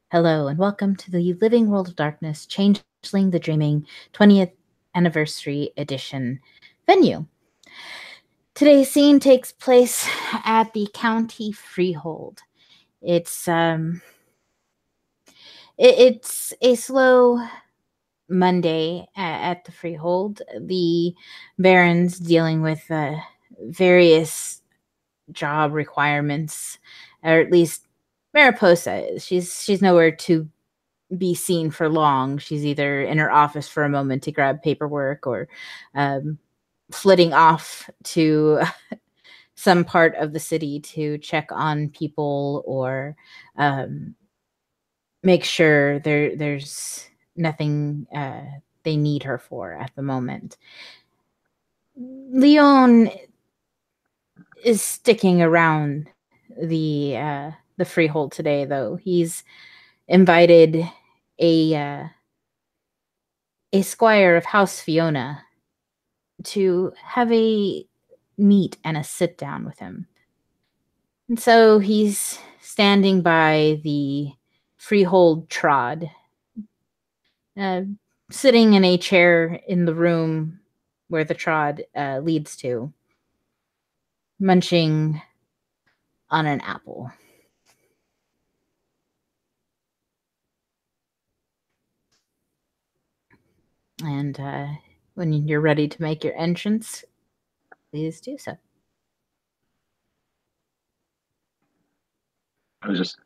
Hello, and welcome to the Living World of Darkness, Changeling the Dreaming 20th Anniversary Edition venue. Today's scene takes place at the county freehold. It's a slow Monday at the freehold. The Baron's dealing with various job requirements, or at least Mariposa is. She's nowhere to be seen for long. She's either in her office for a moment to grab paperwork or flitting off to some part of the city to check on people or make sure there's nothing they need her for at the moment. Ljon is sticking around the freehold today, though. He's invited a squire of House Fiona to have a meet and a sit down with him. And so he's standing by the freehold trod, sitting in a chair in the room where the trod leads to, munching on an apple. And when you're ready to make your entrance, please do so. I was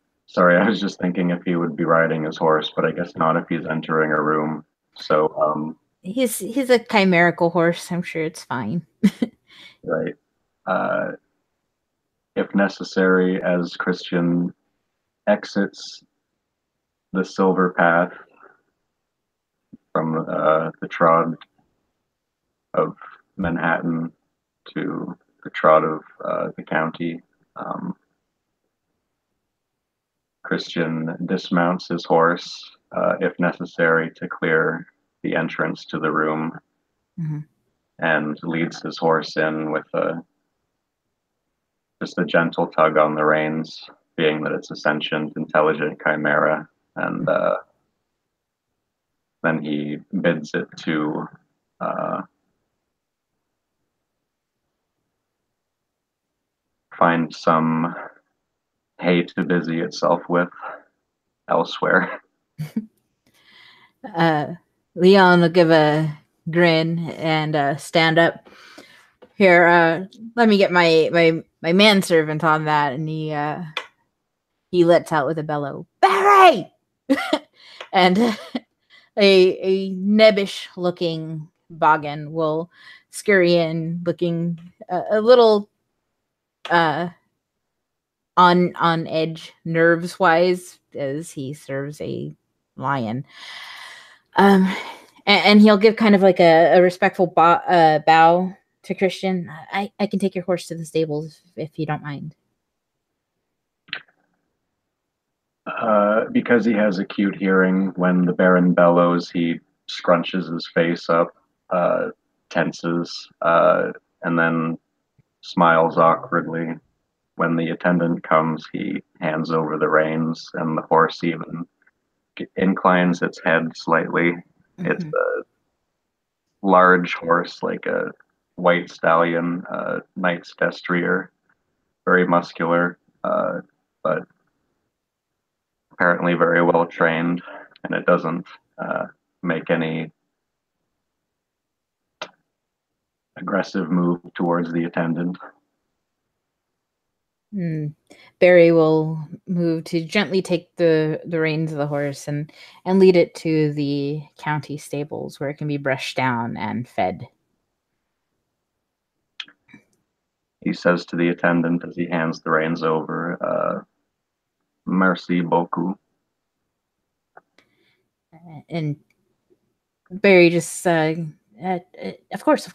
just thinking if he would be riding his horse, but I guess not if he's entering a room. So, he's a chimerical horse. I'm sure it's fine. right. If necessary, as Christian exits the silver path from the trod of Manhattan to the trod of the county, Christian dismounts his horse, if necessary, to clear the entrance to the room, and leads his horse in with just a gentle tug on the reins, being that it's a sentient, intelligent chimera, and then he bids it to find some hay to busy itself with elsewhere. Ljon will give a grin and stand up. Here, let me get my manservant on that, and he lets out with a bellow, "Barry!" And a nebbish looking boggin will scurry in, looking a little on edge nerves wise, as he serves a lion. And he'll give kind of like a respectful bow to Christian. I can take your horse to the stables if you don't mind. Because he has acute hearing, when the Baron bellows, he scrunches his face up, tenses, and then smiles awkwardly. When the attendant comes, he hands over the reins, and the horse even inclines its head slightly. It's a large horse, like a white stallion, knight's destrier, very muscular, but apparently very well trained, and it doesn't make any aggressive move towards the attendant. Barry will move to gently take the reins of the horse and lead it to the county stables where it can be brushed down and fed. He says to the attendant as he hands the reins over, "Merci beaucoup." And Barry just, of course.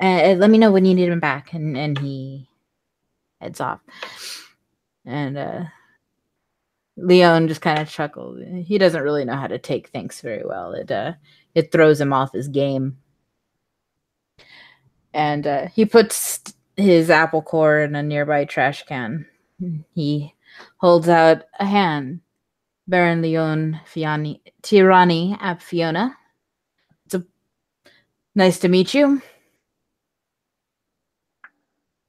Let me know when you need him back, and he heads off. And Ljon just kind of chuckled. He doesn't really know how to take thanks very well. It throws him off his game. And he puts his apple core in a nearby trash can He holds out a hand. Baron Ljon Tirani ap Fiona. It's a nice to meet you.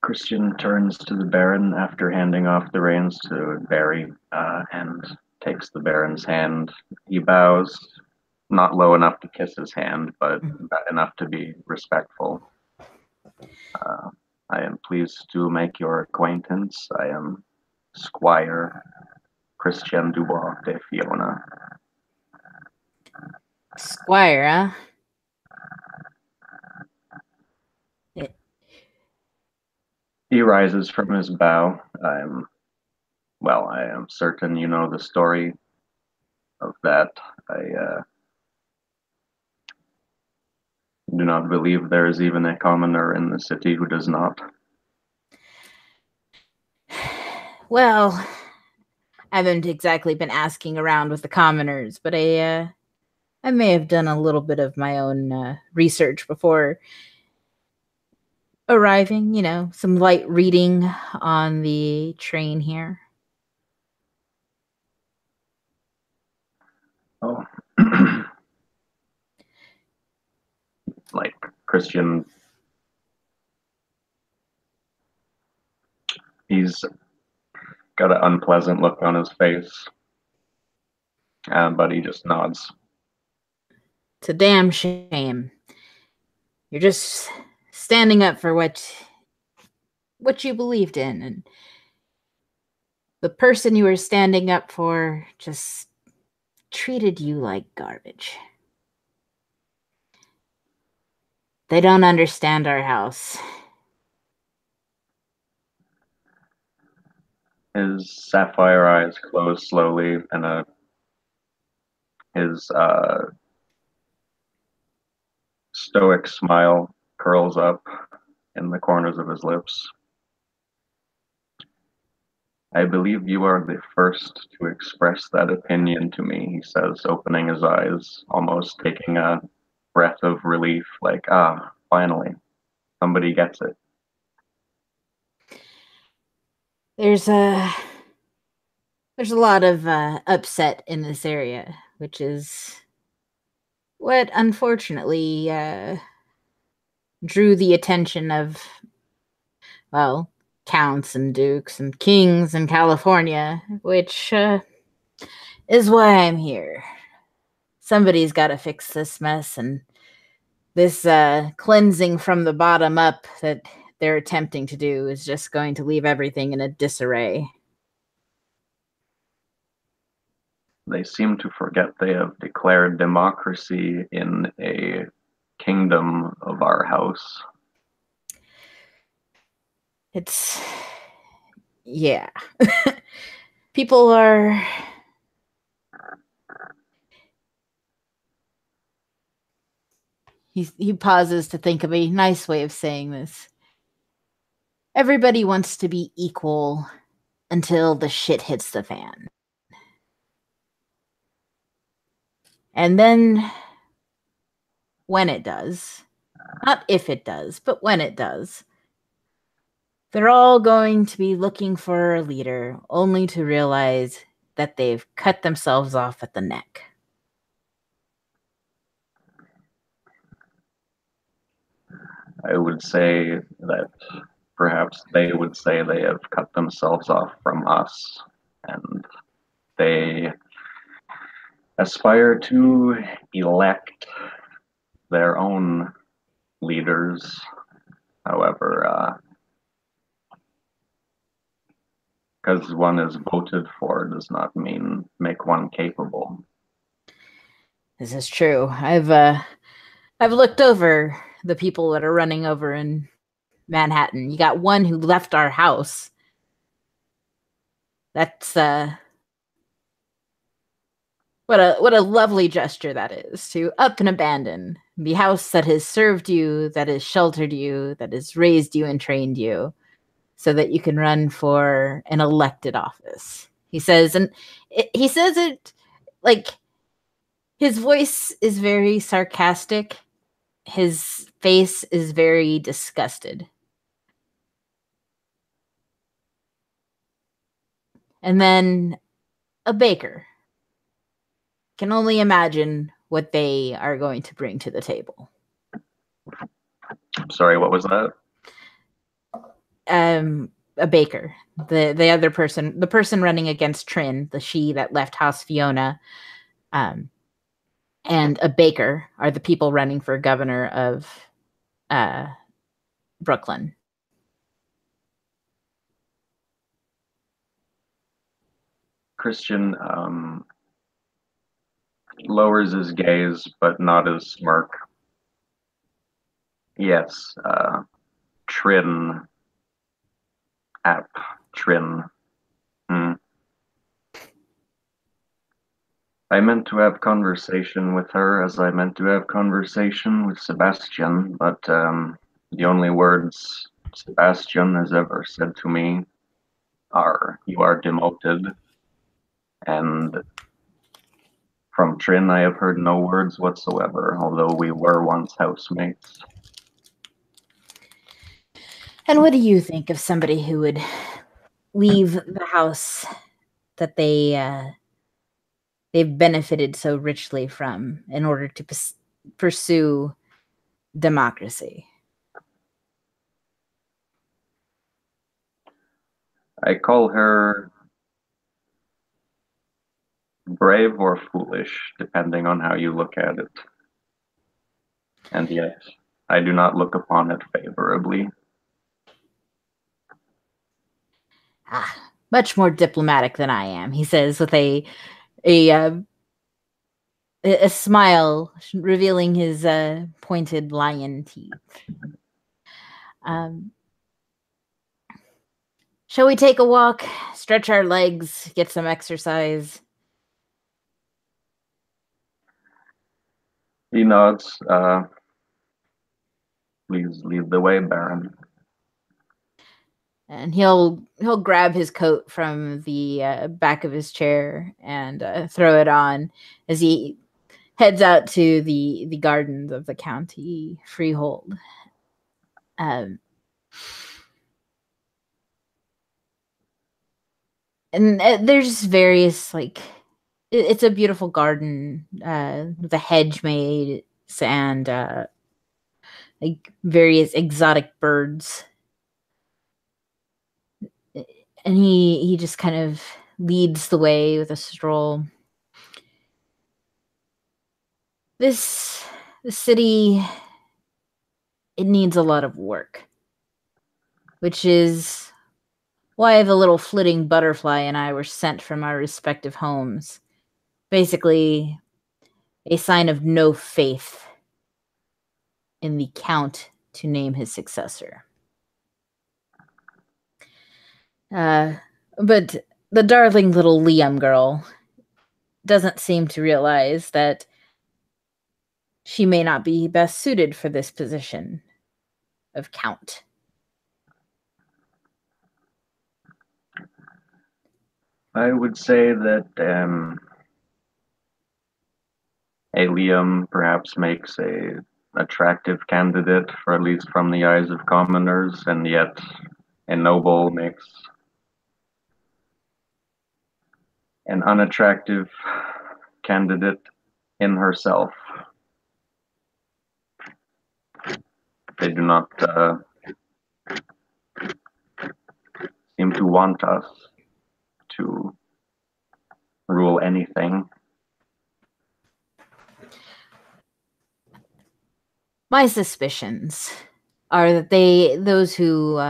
Christian turns to the Baron after handing off the reins to Barry and takes the Baron's hand. He bows, not low enough to kiss his hand, but enough to be respectful. I am pleased to make your acquaintance. I am Squire Christian Dubois de Fiona. Squire, huh? He rises from his bow. I am certain you know the story of that. I do not believe there is even a commoner in the city who does not. Well, I haven't exactly been asking around with the commoners, but I may have done a little bit of my own research before arriving. Some light reading on the train here. Oh, like Christian, he's got an unpleasant look on his face, but he just nods. It's a damn shame. You're just standing up for what you believed in, and the person you were standing up for just treated you like garbage. They don't understand our house. His sapphire eyes close slowly, and his stoic smile curls up in the corners of his lips. I believe you are the first to express that opinion to me, he says, opening his eyes, almost taking a breath of relief, like, finally, somebody gets it. There's a lot of upset in this area, which is what unfortunately drew the attention of, well, counts and dukes and kings in California, which is why I'm here. Somebody's got to fix this mess, and this cleansing from the bottom up that they're attempting to do is just going to leave everything in a disarray. They seem to forget they have declared democracy in a kingdom of our house. It's, yeah. People are, he pauses to think of a nice way of saying this. Everybody wants to be equal until the shit hits the fan. And then when it does, not if it does, but when it does, they're all going to be looking for a leader, only to realize that they've cut themselves off at the neck. I would say that perhaps they would say they have cut themselves off from us, and they aspire to elect their own leaders. However, because one is voted for does not mean make one capable. This is true. I've looked over the people that are running over in Manhattan. You got one who left our house. That's what a lovely gesture that is, to up and abandon the house that has served you, that has sheltered you, that has raised you and trained you, so that you can run for an elected office. He says, and he says it like his voice is very sarcastic. His face is very disgusted. and then a baker. Can only imagine what they are going to bring to the table. Sorry, what was that? A baker. The other person, the person running against Trin, the she that left House Fiona, and a baker are the people running for governor of Brooklyn. Christian lowers his gaze, but not his smirk. Yes, Trin, app, Trin. Hmm. I meant to have conversation with her as I meant to have conversation with Sebastian, but the only words Sebastian has ever said to me are, "You are demoted," and from Trin I have heard no words whatsoever, although we were once housemates. And what do you think of somebody who would leave the house that they've benefited so richly from in order to pursue democracy? I call her brave or foolish, depending on how you look at it. And yet, I do not look upon it favorably. Much more diplomatic than I am, he says with a smile revealing his pointed lion teeth. Um, shall we take a walk, stretch our legs, get some exercise? He nods. Please lead the way, Baron. And he'll grab his coat from the back of his chair and throw it on as he heads out to the gardens of the county freehold. Um, and there's various it's a beautiful garden with a hedge made and like various exotic birds, and he just kind of leads the way with a stroll. The city, it needs a lot of work, which is why the little flitting butterfly and I were sent from our respective homes. Basically, a sign of no faith in the Count to name his successor. Uh, but the darling little Liam girl doesn't seem to realize that she may not be best suited for this position of Count. I would say that a Liam perhaps makes a attractive candidate, for at least from the eyes of commoners, and yet a noble makes an unattractive candidate in herself. They do not seem to want us to rule anything. My suspicions are that those who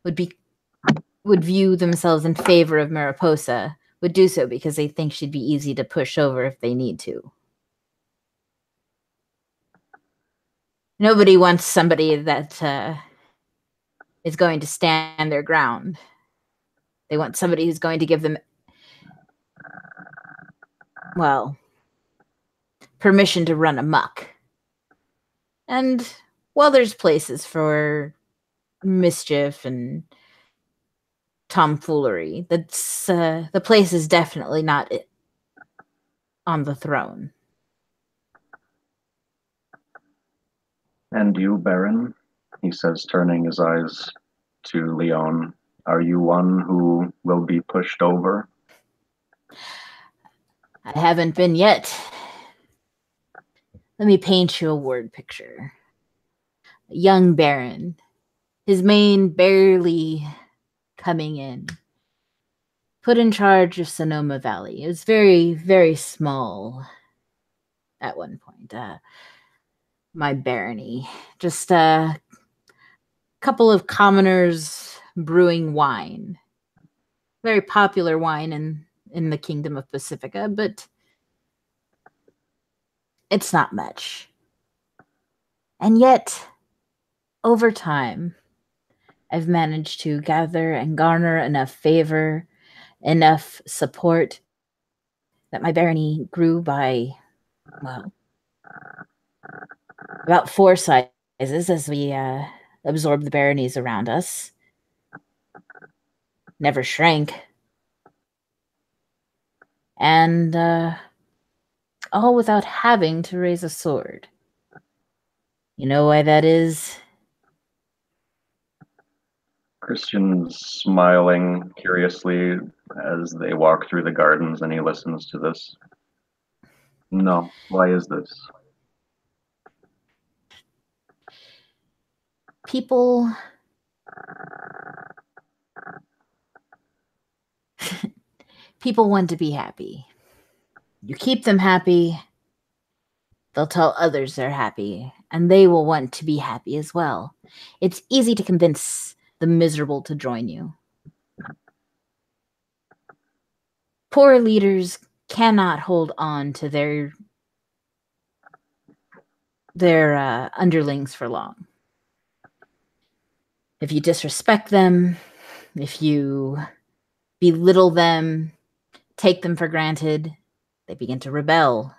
would view themselves in favor of Mariposa would do so because they think she'd be easy to push over if they need to. Nobody wants somebody that is going to stand their ground. They want somebody who's going to give them, well, permission to run amok. And while there's places for mischief and tomfoolery, that's the place is definitely not on the throne. And you, Baron, he says, turning his eyes to Ljon. Are you one who will be pushed over? I haven't been yet. Let me paint you a word picture. A young baron, his mane barely coming in, put in charge of Sonoma Valley. It was very, very small at one point. My barony. Just a couple of commoners brewing wine. Very popular wine in the Kingdom of Pacifica, but it's not much. And yet, over time, I've managed to gather and garner enough favor, enough support that my barony grew by, well, about 4 sizes as we absorbed the baronies around us. Never shrank. And all without having to raise a sword. You know why that is? Christian's smiling curiously as they walk through the gardens and he listens to this. No, why is this? People people want to be happy. You keep them happy, they'll tell others they're happy, and they will want to be happy as well. It's easy to convince the miserable to join you. Poor leaders cannot hold on to their underlings for long. If you disrespect them, if you belittle them, take them for granted, they begin to rebel.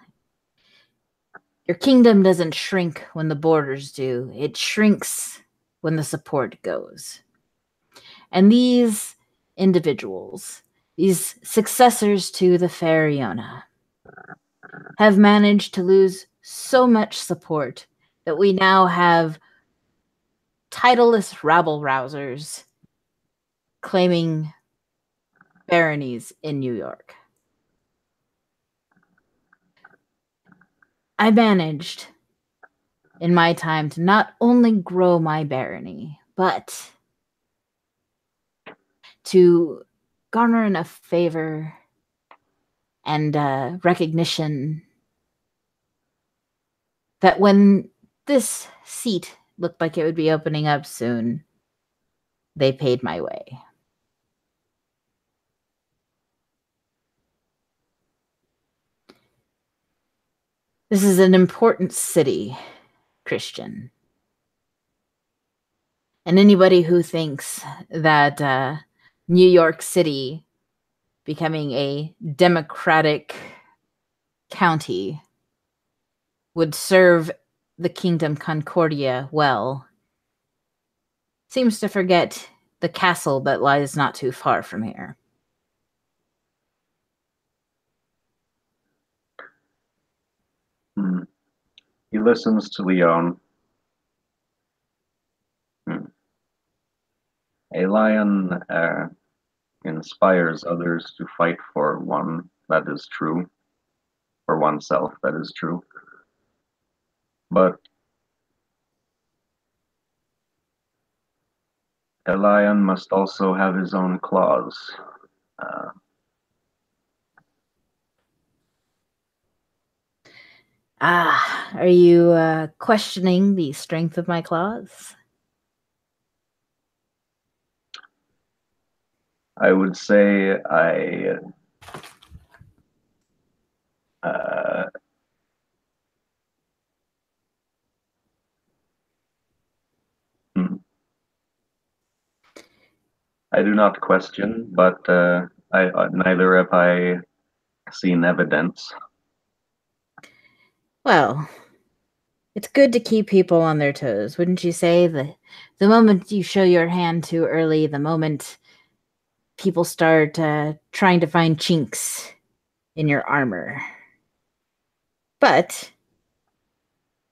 Your kingdom doesn't shrink when the borders do. It shrinks when the support goes. And these individuals, these successors to the fair Iona, have managed to lose so much support that we now have titleless rabble-rousers claiming baronies in New York. I managed in my time to not only grow my barony, but to garner enough favor and recognition that when this seat looked like it would be opening up soon, they paid my way. This is an important city, Christian. And anybody who thinks that New York City becoming a democratic county would serve the Kingdom Concordia well seems to forget the castle that lies not too far from here. He listens to Ljon. A lion inspires others to fight for one that is true, for oneself that is true. But a lion must also have his own claws. Are you questioning the strength of my claws? I would say I do not question, but neither have I seen evidence. Well, it's good to keep people on their toes, wouldn't you say? The moment you show your hand too early, the moment people start trying to find chinks in your armor. But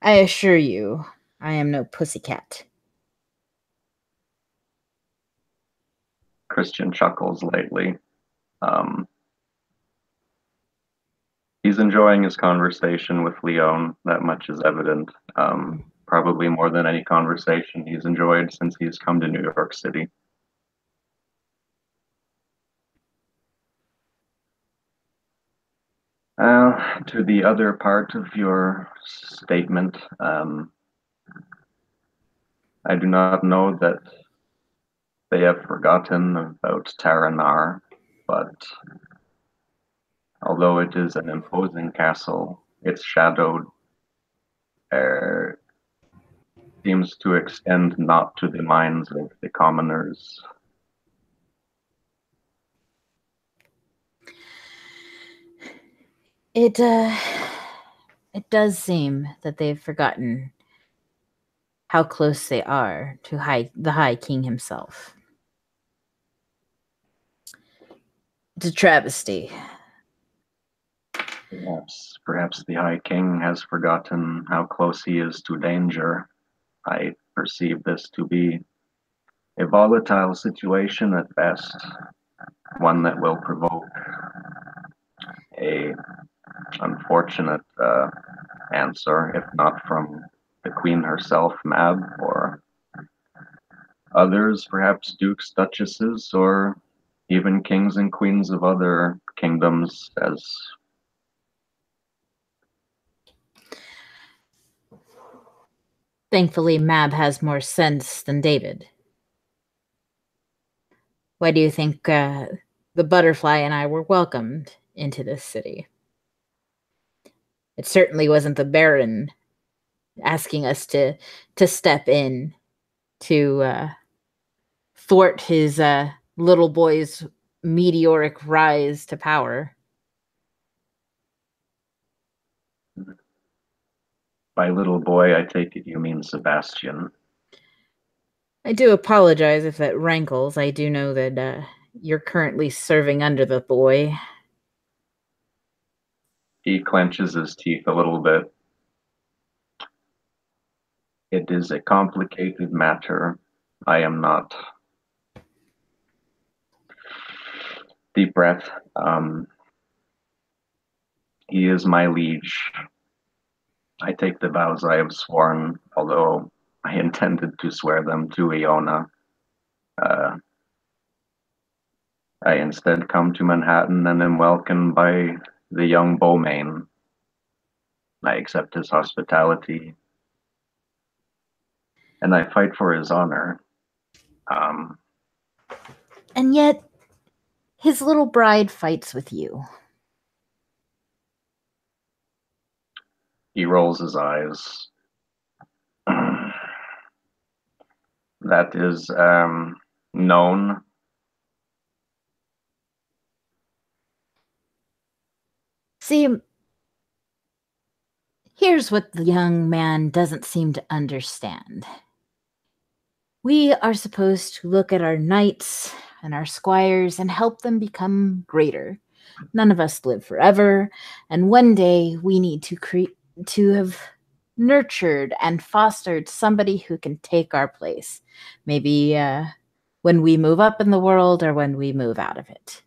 I assure you, I am no pussycat. Christian chuckles lightly. He's enjoying his conversation with Ljon. That much is evident. Probably more than any conversation he's enjoyed since he's come to New York City. To the other part of your statement, I do not know that they have forgotten about Taranar, but although it is an imposing castle, its shadow seems to extend not to the minds of the commoners. It does seem that they've forgotten how close they are to the High King himself. It's a travesty. Perhaps the High King has forgotten how close he is to danger. I perceive this to be a volatile situation at best, one that will provoke a unfortunate answer, if not from the Queen herself, Mab, or others, perhaps dukes, duchesses, or even kings and queens of other kingdoms, as Thankfully, Mab has more sense than David. Why do you think the butterfly and I were welcomed into this city? It certainly wasn't the Baron asking us to step in to thwart his little boy's meteoric rise to power. by little boy, I take it you mean Sebastian. I do apologize if that rankles. I do know that you're currently serving under the boy. He clenches his teeth a little bit. It is a complicated matter. I am not. Deep breath. He is my liege. I take the vows I have sworn, although I intended to swear them to Iona. I instead come to Manhattan and am welcomed by the young Beaumain. I accept his hospitality, and I fight for his honor. And yet, his little bride fights with you. He rolls his eyes. That is known. See, here's what the young man doesn't seem to understand. We are supposed to look at our knights and our squires and help them become greater. None of us live forever, and one day we need to have nurtured and fostered somebody who can take our place. Maybe when we move up in the world or when we move out of it.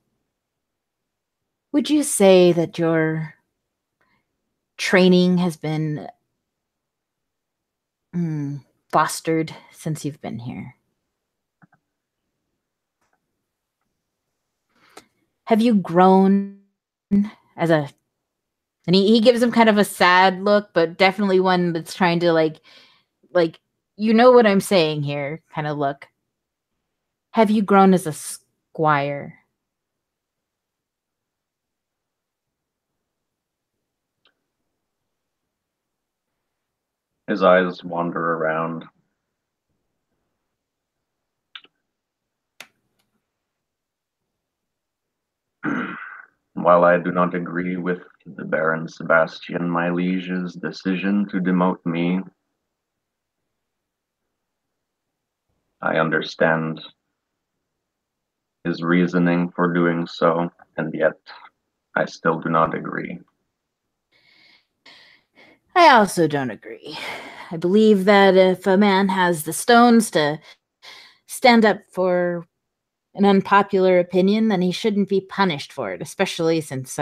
Would you say that your training has been fostered since you've been here? Have you grown as a... And he gives him kind of a sad look, but definitely one that's trying to like, you know what I'm saying here kind of look. Have you grown as a squire? His eyes wander around. While I do not agree with the Baron Sebastian, my liege's decision to demote me, I understand his reasoning for doing so, and yet I still do not agree. I also don't agree. I believe that if a man has the stones to stand up for an unpopular opinion, then he shouldn't be punished for it, especially since,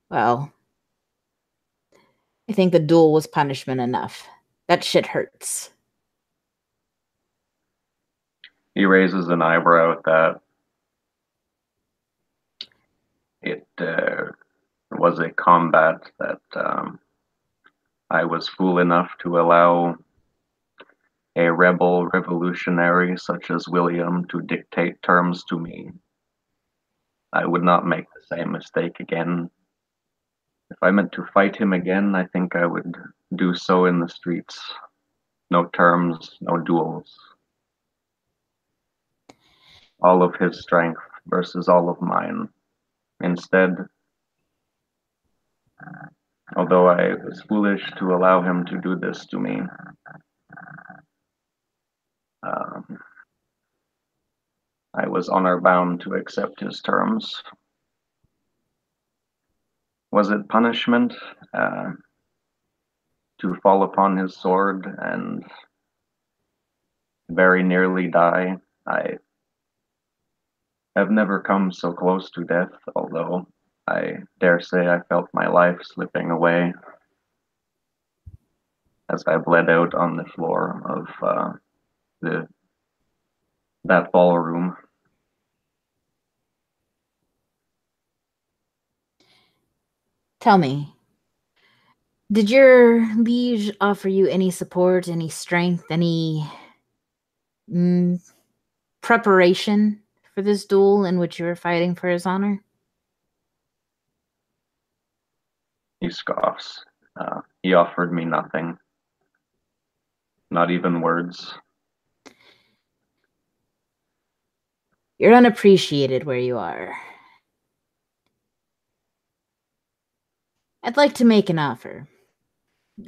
well, I think the duel was punishment enough. That shit hurts. He raises an eyebrow at that. It was a combat that I was fool enough to allow a rebel revolutionary such as William to dictate terms to me. I would not make the same mistake again. If I meant to fight him again, I think I would do so in the streets. No terms, no duels. All of his strength versus all of mine. Instead, although I was foolish to allow him to do this to me, I was honor bound to accept his terms. Was it punishment to fall upon his sword and very nearly die? I have never come so close to death, although I dare say I felt my life slipping away as I bled out on the floor of that ballroom. Tell me, did your liege offer you any support, any strength, any mm, preparation for this duel in which you were fighting for his honor? He scoffs. He offered me nothing, not even words. You're unappreciated where you are. I'd like to make an offer.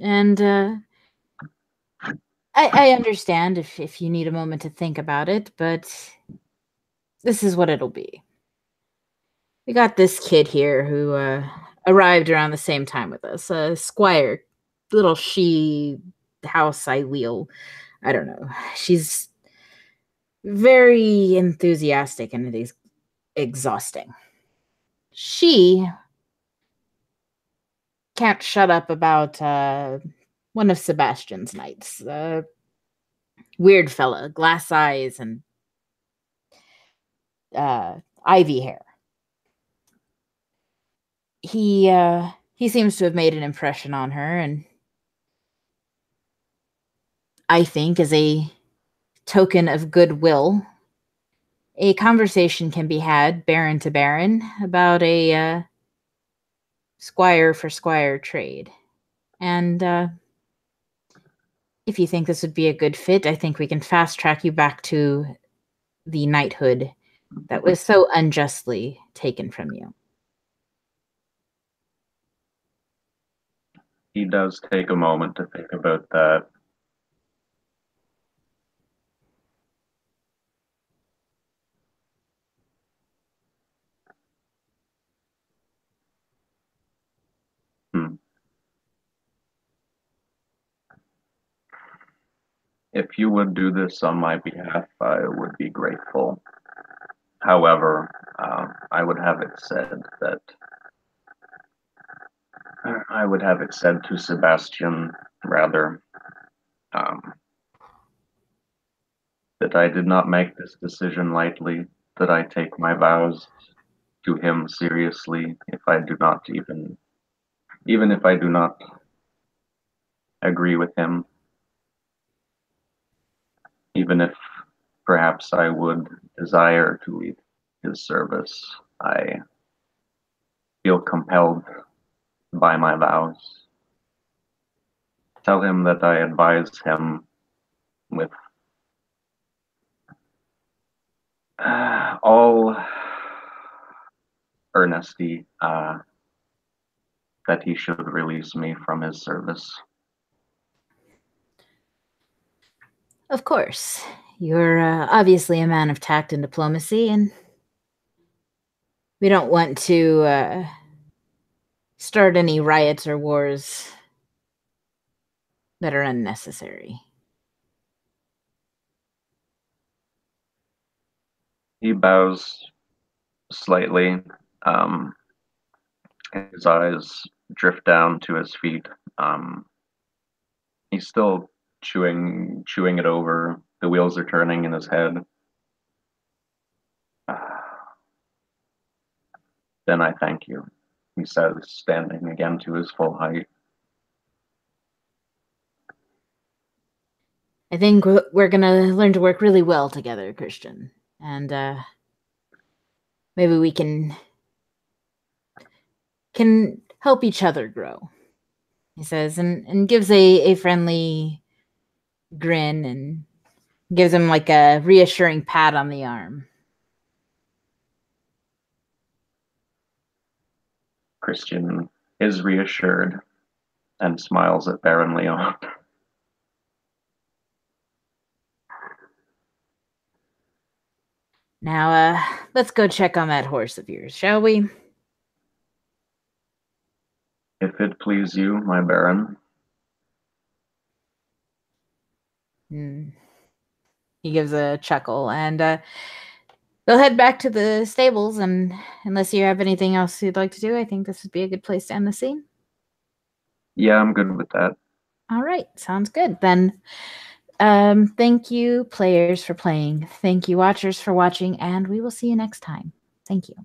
And I understand if you need a moment to think about it, but this is what it'll be. We got this kid here who arrived around the same time with us, Squire, little she house I wheel. I don't know. She's very enthusiastic and it is exhausting. She can't shut up about one of Sebastian's knights. Weird fella, glass eyes and ivy hair. He seems to have made an impression on her, and I think as a token of goodwill, a conversation can be had, baron to baron, about a squire for squire trade. And if you think this would be a good fit, I think we can fast track you back to the knighthood that was so unjustly taken from you. He does take a moment to think about that. If you would do this on my behalf, I would be grateful. However, I would have it said that I would have it said to Sebastian, rather, that I did not make this decision lightly, that I take my vows to him seriously if I do not even if I do not agree with him, even if perhaps I would desire to leave his service, I feel compelled by my vows. Tell him that I advise him with all earnesty that he should release me from his service. Of course. You're obviously a man of tact and diplomacy, and we don't want to start any riots or wars that are unnecessary. He bows slightly. His eyes drift down to his feet. He's still chewing it over. The wheels are turning in his head. Then I thank you, he says, standing again to his full height. I think we're going to learn to work really well together, Christian. And maybe we can help each other grow, he says, and gives a friendly grin and gives him like a reassuring pat on the arm. Christian is reassured and smiles at Baron Ljon. Now, let's go check on that horse of yours, shall we? If it please you, my Baron. He gives a chuckle, and they'll head back to the stables, and unless you have anything else you'd like to do, I think this would be a good place to end the scene. Yeah, I'm good with that. All right, sounds good. Then thank you, players, for playing. Thank you, watchers, for watching, and we will see you next time. Thank you.